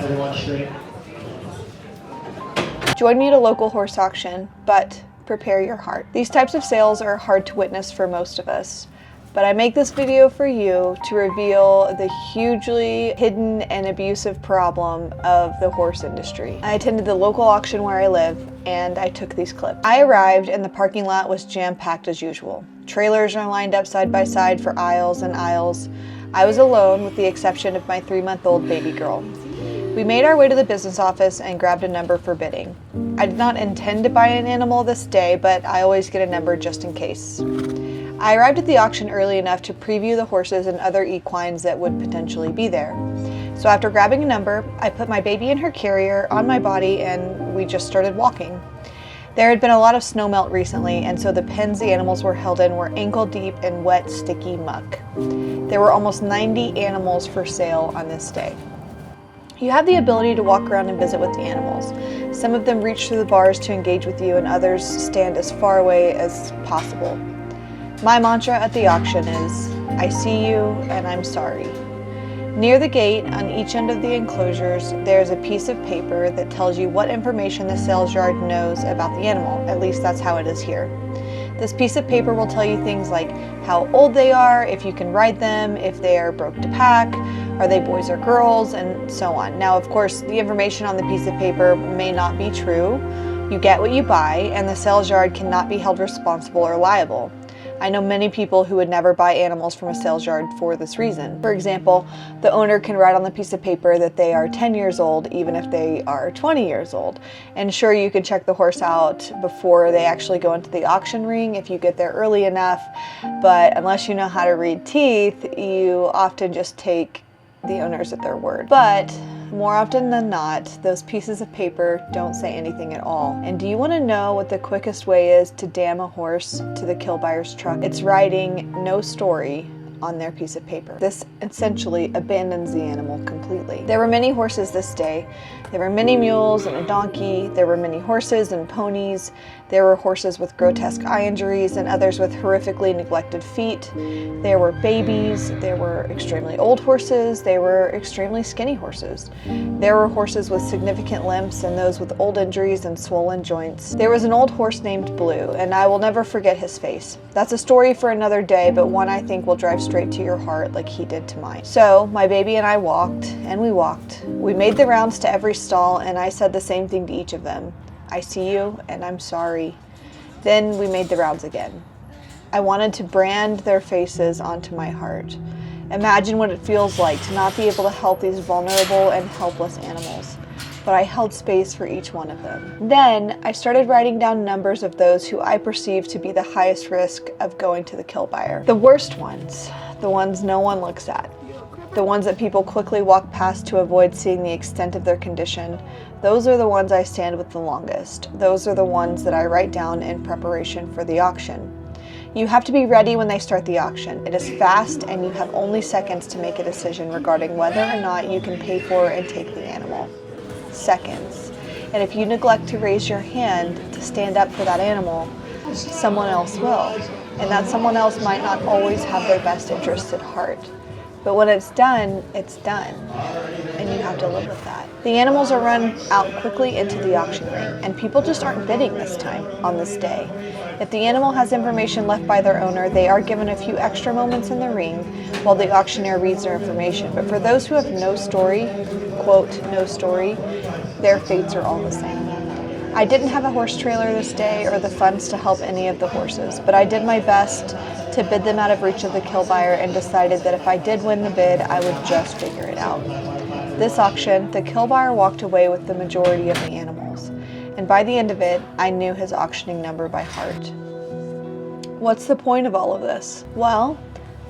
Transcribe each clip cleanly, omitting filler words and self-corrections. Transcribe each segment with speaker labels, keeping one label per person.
Speaker 1: everyone straight.
Speaker 2: Join me at a local horse auction, but prepare your heart. These types of sales are hard to witness for most of us, but I make this video for you to reveal the hugely hidden and abusive problem of the horse industry. I attended the local auction where I live, and I took these clips. I arrived and the parking lot was jam-packed as usual. Trailers are lined up side by side for aisles and aisles. I was alone with the exception of my 3-month-old baby girl. We made our way to the business office and grabbed a number for bidding. I did not intend to buy an animal this day, but I always get a number just in case. I arrived at the auction early enough to preview the horses and other equines that would potentially be there. So after grabbing a number, I put my baby in her carrier on my body and we just started walking. There had been a lot of snowmelt recently, and so the pens the animals were held in were ankle deep in wet, sticky muck. There were almost 90 animals for sale on this day. You have the ability to walk around and visit with the animals. Some of them reach through the bars to engage with you, and others stand as far away as possible. My mantra at the auction is, I see you and I'm sorry. Near the gate, on each end of the enclosures, there's a piece of paper that tells you what information the sales yard knows about the animal. At least that's how it is here. This piece of paper will tell you things like how old they are, if you can ride them, if they are broke to pack, are they boys or girls, and so on. Now, of course, the information on the piece of paper may not be true. You get what you buy, and the sales yard cannot be held responsible or liable. I know many people who would never buy animals from a sales yard for this reason. For example, the owner can write on the piece of paper that they are 10 years old, even if they are 20 years old. And sure, you can check the horse out before they actually go into the auction ring if you get there early enough, but unless you know how to read teeth, you often just take the owners at their word. But more often than not, those pieces of paper don't say anything at all. And do you want to know what the quickest way is to damn a horse to the kill buyer's truck? It's writing no story on their piece of paper. This essentially abandons the animal completely. There were many horses this day. There were many mules and a donkey. There were many horses and ponies. There were horses with grotesque eye injuries and others with horrifically neglected feet. There were babies. There were extremely old horses. There were extremely skinny horses. There were horses with significant limps and those with old injuries and swollen joints. There was an old horse named Blue, and I will never forget his face. That's a story for another day, but one I think will drive straight to your heart like he did to mine. So my baby and I walked, and we walked. We made the rounds to every stall, and I said the same thing to each of them. I see you, and I'm sorry. Then we made the rounds again. I wanted to brand their faces onto my heart. Imagine what it feels like to not be able to help these vulnerable and helpless animals. But I held space for each one of them. Then I started writing down numbers of those who I perceived to be the highest risk of going to the kill buyer. The worst ones, the ones no one looks at, the ones that people quickly walk past to avoid seeing the extent of their condition, those are the ones I stand with the longest. Those are the ones that I write down in preparation for the auction. You have to be ready when they start the auction. It is fast, and you have only seconds to make a decision regarding whether or not you can pay for and take the animal. Seconds. And if you neglect to raise your hand to stand up for that animal, someone else will. And that someone else might not always have their best interests at heart. But when it's done, and you have to live with that. The animals are run out quickly into the auction ring, and people just aren't bidding this time, on this day. If the animal has information left by their owner, they are given a few extra moments in the ring while the auctioneer reads their information. But for those who have no story, quote, no story, their fates are all the same. I didn't have a horse trailer this day or the funds to help any of the horses, but I did my best to bid them out of reach of the kill buyer and decided that if I did win the bid, I would just figure it out. This auction, the kill buyer walked away with the majority of the animals, and by the end of it, I knew his auctioning number by heart. What's the point of all of this? Well,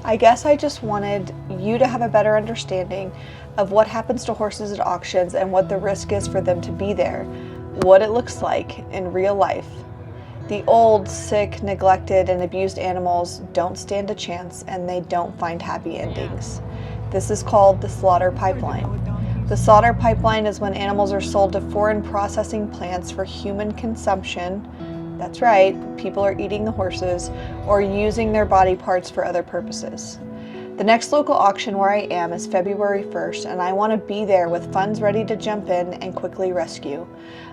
Speaker 2: I guess I just wanted you to have a better understanding of what happens to horses at auctions and what the risk is for them to be there, what it looks like in real life. The old, sick, neglected, and abused animals don't stand a chance, and they don't find happy endings. This is called the slaughter pipeline. The slaughter pipeline is when animals are sold to foreign processing plants for human consumption. That's right, people are eating the horses or using their body parts for other purposes. The next local auction where I am is February 1st, and I want to be there with funds ready to jump in and quickly rescue.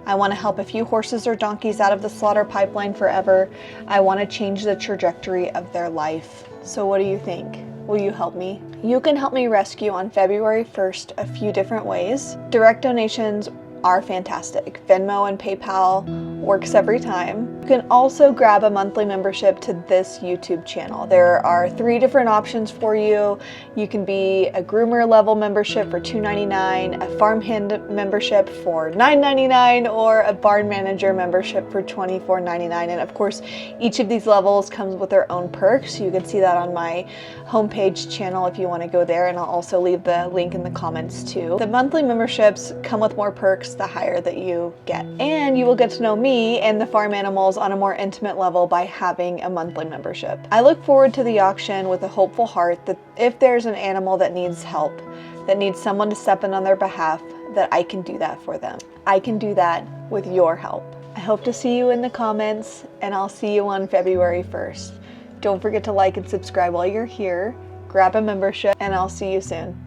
Speaker 2: I want to help a few horses or donkeys out of the slaughter pipeline forever. I want to change the trajectory of their life. So what do you think? Will you help me? You can help me rescue on February 1st a few different ways. Direct donations are fantastic. Venmo and PayPal works every time. You can also grab a monthly membership to this YouTube channel. There are 3 different options for you. You can be a groomer level membership for $2.99, a farmhand membership for $9.99, or a barn manager membership for $24.99. And of course, each of these levels comes with their own perks. You can see that on my homepage channel if you want to go there, and I'll also leave the link in the comments too. The monthly memberships come with more perks the higher that you get, and you will get to know me and the farm animals on a more intimate level by having a monthly membership. I look forward to the auction with a hopeful heart that if there's an animal that needs help, that needs someone to step in on their behalf, that I can do that for them. I can do that with your help. I hope to see you in the comments, and I'll see you on February 1st. Don't forget to like and subscribe while you're here, grab a membership, and I'll see you soon.